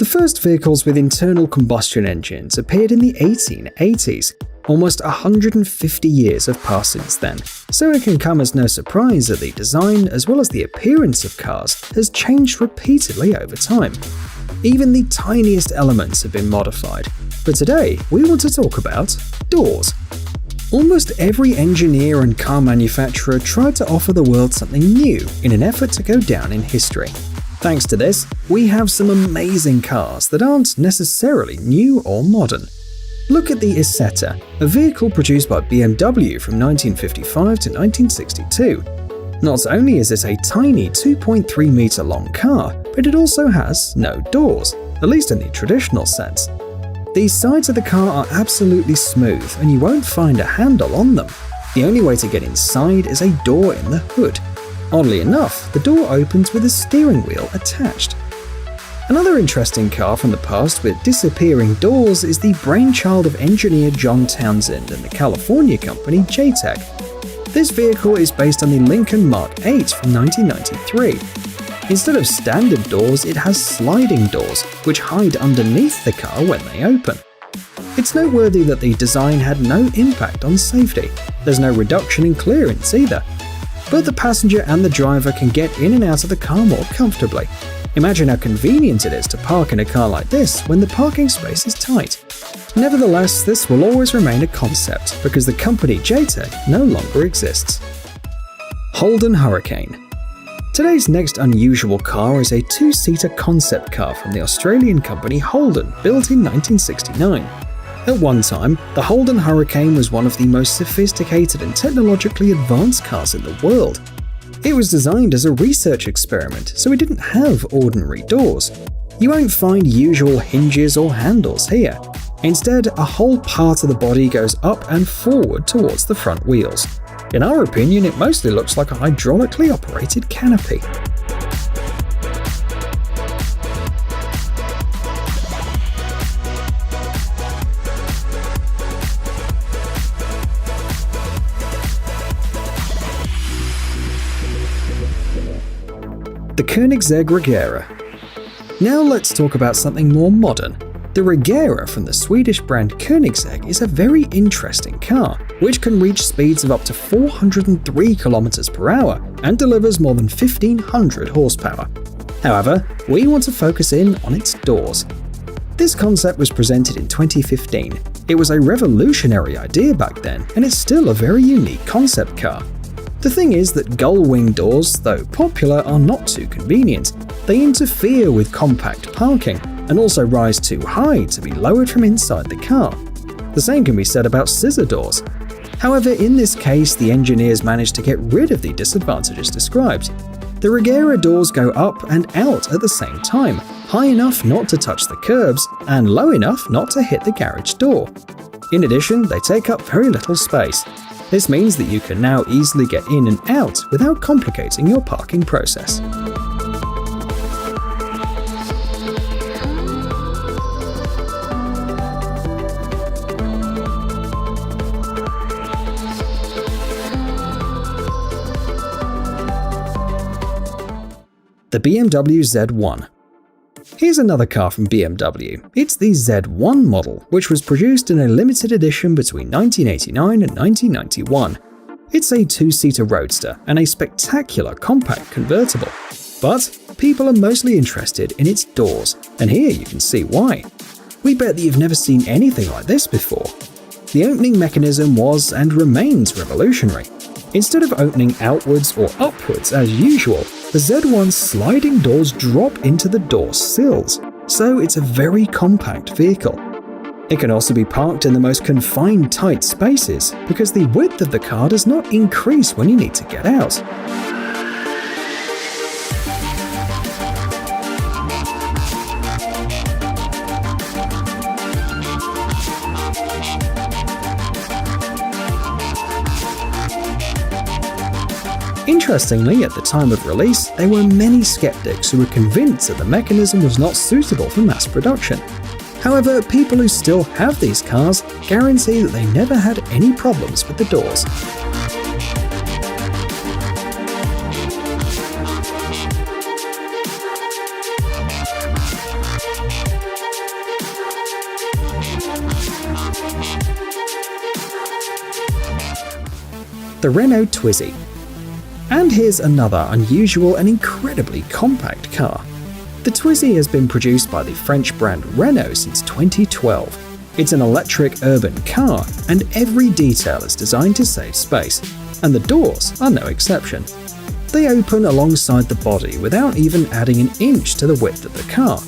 The first vehicles with internal combustion engines appeared in the 1880s. Almost 150 years have passed since then, so it can come as no surprise that the design as well as the appearance of cars has changed repeatedly over time. Even the tiniest elements have been modified, but today we want to talk about doors. Almost every engineer and car manufacturer tried to offer the world something new in an effort to go down in history. Thanks to this, we have some amazing cars that aren't necessarily new or modern. Look at the Isetta, a vehicle produced by BMW from 1955 to 1962. Not only is it a tiny 2.3 meter long car, but it also has no doors, at least in the traditional sense. The sides of the car are absolutely smooth and you won't find a handle on them. The only way to get inside is a door in the hood. Oddly enough, the door opens with a steering wheel attached. Another interesting car from the past with disappearing doors is the brainchild of engineer John Townsend and the California company JTEC. This vehicle is based on the Lincoln Mark 8 from 1993. Instead of standard doors, it has sliding doors, which hide underneath the car when they open. It's noteworthy that the design had no impact on safety. There's no reduction in clearance either. But the passenger and the driver can get in and out of the car more comfortably. Imagine how convenient it is to park in a car like this when the parking space is tight. Nevertheless, this will always remain a concept because the company JTEC no longer exists. Holden Hurricane. Today's next unusual car is a two-seater concept car from the Australian company Holden, built in 1969. At one time, the Holden Hurricane was one of the most sophisticated and technologically advanced cars in the world. It was designed as a research experiment, so it didn't have ordinary doors. You won't find usual hinges or handles here. Instead, a whole part of the body goes up and forward towards the front wheels. In our opinion, it mostly looks like a hydraulically operated canopy. The Koenigsegg Regera. Now let's talk about something more modern. The Regera from the Swedish brand Koenigsegg is a very interesting car, which can reach speeds of up to 403 km per hour and delivers more than 1500 horsepower. However, we want to focus in on its doors. This concept was presented in 2015. It was a revolutionary idea back then, and it's still a very unique concept car. The thing is that gull-wing doors, though popular, are not too convenient. They interfere with compact parking and also rise too high to be lowered from inside the car. The same can be said about scissor doors. However, in this case, the engineers managed to get rid of the disadvantages described. The Regera doors go up and out at the same time, high enough not to touch the curbs and low enough not to hit the garage door. In addition, they take up very little space. This means that you can now easily get in and out without complicating your parking process. The BMW Z1. Here's another car from BMW. It's the Z1 model, which was produced in a limited edition between 1989 and 1991. It's a two-seater roadster and a spectacular compact convertible. But people are mostly interested in its doors, and here you can see why. We bet that you've never seen anything like this before. The opening mechanism was and remains revolutionary. Instead of opening outwards or upwards as usual, the Z1's sliding doors drop into the door sills, so it's a very compact vehicle. It can also be parked in the most confined tight spaces because the width of the car does not increase when you need to get out. Interestingly, at the time of release, there were many skeptics who were convinced that the mechanism was not suitable for mass production. However, people who still have these cars guarantee that they never had any problems with the doors. the Renault Twizy. And here's another unusual and incredibly compact car. The Twizy has been produced by the French brand Renault since 2012. It's an electric urban car, and every detail is designed to save space, and the doors are no exception. They open alongside the body without even adding an inch to the width of the car.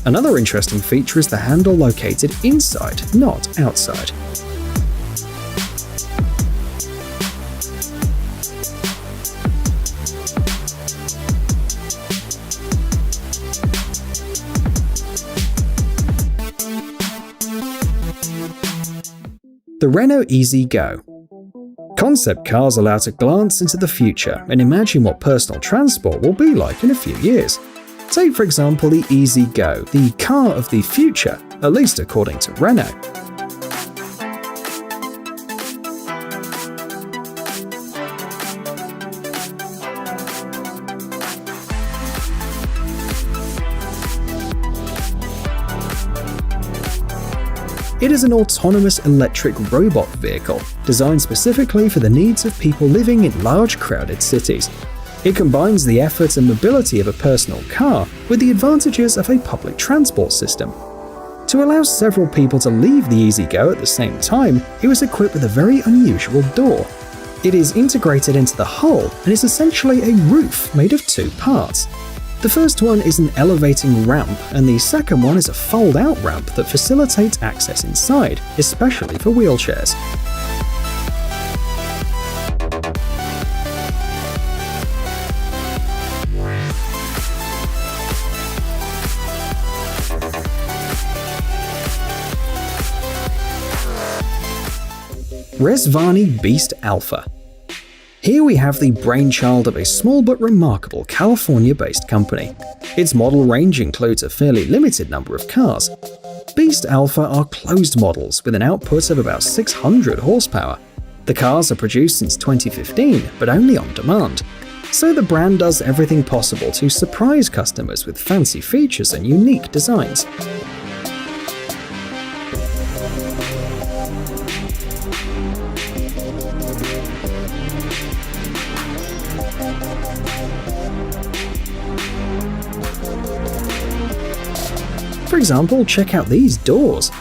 Another interesting feature is the handle located inside, not outside. The Renault Easy Go. Concept cars allow to glance into the future and imagine what personal transport will be like in a few years. Take for example the Easy Go, the car of the future, at least according to Renault. It is an autonomous electric robot vehicle designed specifically for the needs of people living in large crowded cities. It combines the effort and mobility of a personal car with the advantages of a public transport system. To allow several people to leave the Easy Go at the same time, it was equipped with a very unusual door. It is integrated into the hull and is essentially a roof made of two parts. The first one is an elevating ramp, and the second one is a fold-out ramp that facilitates access inside, especially for wheelchairs. Rezvani Beast Alpha. Here we have the brainchild of a small but remarkable California-based company. Its model range includes a fairly limited number of cars. Beast Alpha are closed models with an output of about 600 horsepower. The cars are produced since 2015, but only on demand. So the brand does everything possible to surprise customers with fancy features and unique designs. For example, check out these doors.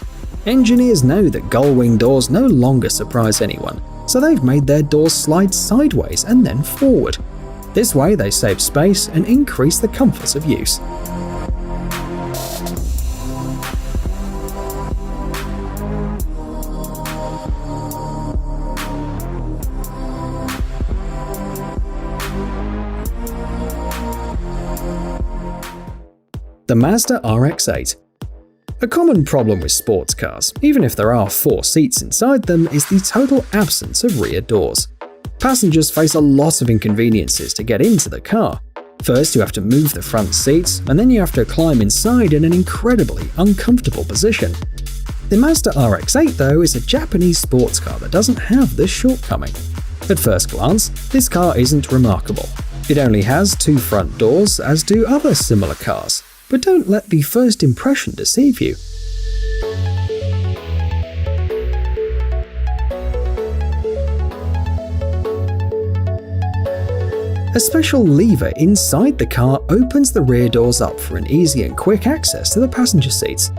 Engineers know that gull-wing doors no longer surprise anyone, so they've made their doors slide sideways and then forward. This way they save space and increase the comfort of use. The Mazda RX-8. A common problem with sports cars, even if there are 4 seats inside them, is the total absence of rear doors. Passengers face a lot of inconveniences to get into the car. First, you have to move the front seats, and then you have to climb inside in an incredibly uncomfortable position. The Mazda RX-8, though, is a Japanese sports car that doesn't have this shortcoming. At first glance, this car isn't remarkable. It only has 2 front doors, as do other similar cars. But don't let the first impression deceive you. A special lever inside the car opens the rear doors up for an easy and quick access to the passenger seats.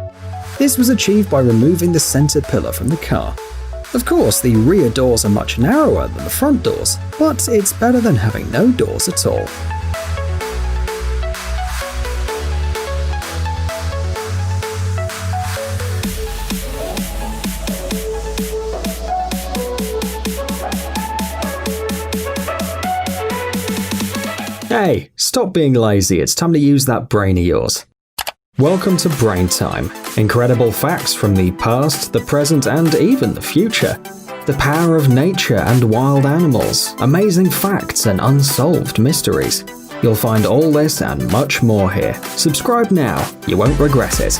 This was achieved by removing the center pillar from the car. Of course, the rear doors are much narrower than the front doors, but it's better than having no doors at all. Hey, stop being lazy, it's time to use that brain of yours. Welcome to Brain Time. Incredible facts from the past, the present, and even the future. The power of nature and wild animals, amazing facts and unsolved mysteries. You'll find all this and much more here. Subscribe now, you won't regret it.